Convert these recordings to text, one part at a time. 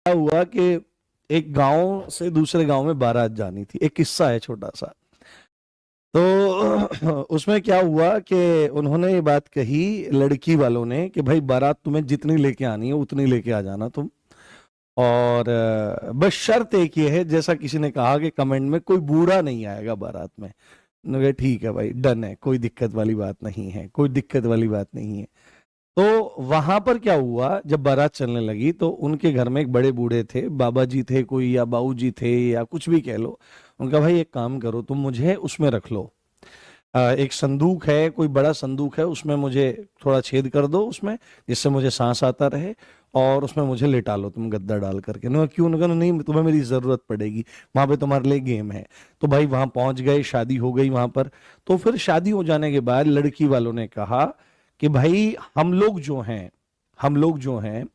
क्या हुआ कि एक गांव से दूसरे गांव में बारात जानी थी। एक किस्सा है छोटा सा। तो उसमें क्या हुआ कि उन्होंने ये बात कही लड़की वालों ने कि भाई बारात तुम्हें जितनी लेके आनी है उतनी लेके आ जाना तुम। और बस शर्त एक ये है, जैसा किसी ने कहा कि कमेंट में, कोई बूढ़ा नहीं आएगा बारात में। उन्होंने कहा ठीक है भाई, डन है, कोई दिक्कत वाली बात नहीं है, कोई दिक्कत वाली बात नहीं है। तो वहां पर क्या हुआ, जब बारात चलने लगी तो उनके घर में एक बड़े बूढ़े थे, बाबा जी थे कोई, या बाऊ जी थे, या कुछ भी कह लो। उनका भाई एक काम करो, तुम मुझे उसमें रख लो। एक संदूक है, कोई बड़ा संदूक है, उसमें मुझे थोड़ा छेद कर दो उसमें, जिससे मुझे सांस आता रहे, और उसमें मुझे लेटा लो तुम गद्दा डाल करके। ना क्यों? ना नहीं, तुम्हें मेरी जरूरत पड़ेगी, वहां पे तुम्हारे लिए गेम है। तो भाई वहां पहुंच गए, शादी हो गई वहां पर। तो फिर शादी हो जाने के बाद लड़की वालों ने कहा कि भाई हम लोग जो हैं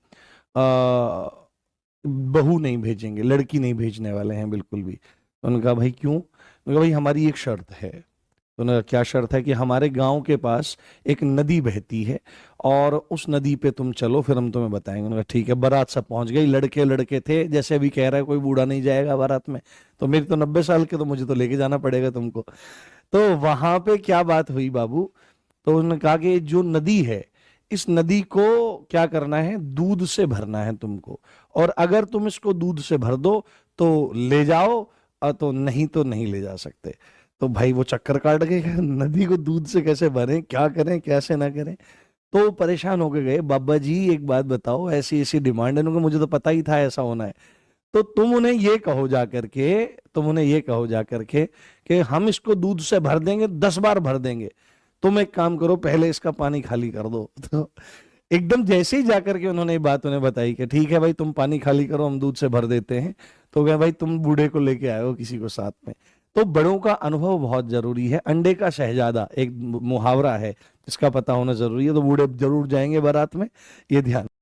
बहू नहीं भेजेंगे, लड़की नहीं भेजने वाले हैं बिल्कुल भी। तो उन्होंने कहा भाई क्यों? उन्होंने कहा भाई हमारी एक शर्त है। तो उन्होंने कहा क्या शर्त है? कि हमारे गांव के पास एक नदी बहती है और उस नदी पे तुम चलो, फिर हम तुम्हें बताएंगे। उन्होंने कहा ठीक है। बारात सब पहुंच गई, लड़के लड़के थे, जैसे अभी कह रहा है कोई बूढ़ा नहीं जाएगा बारात में। तो मेरी तो 90 साल के, तो मुझे तो लेके जाना पड़ेगा तुमको। तो वहां पे क्या बात हुई बाबू? तो उन्होंने कहा कि जो नदी है, इस नदी को क्या करना है, दूध से भरना है तुमको। और अगर तुम इसको दूध से भर दो तो ले जाओ, और तो नहीं तो नहीं ले जा सकते। तो भाई वो चक्कर काट गए, नदी को दूध से कैसे भरें, क्या करें, कैसे ना करें। तो वो परेशान होके गए, बाबा जी एक बात बताओ, ऐसी ऐसी डिमांड है। उनको मुझे तो पता ही था ऐसा होना है। तो तुम उन्हें ये कहो जा करके कि हम इसको दूध से भर देंगे, 10 बार भर देंगे। तुम एक काम करो, पहले इसका पानी खाली कर दो। तो एकदम जैसे ही जाकर के उन्होंने ये बात उन्हें बताई कि ठीक है भाई, तुम पानी खाली करो, हम दूध से भर देते हैं। तो कहे भाई तुम बूढ़े को लेके आए हो किसी को साथ में। तो बड़ों का अनुभव बहुत जरूरी है। अंडे का शहजादा एक मुहावरा है, इसका पता होना जरूरी है। तो बूढ़े जरूर जाएंगे बारात में, ये ध्यान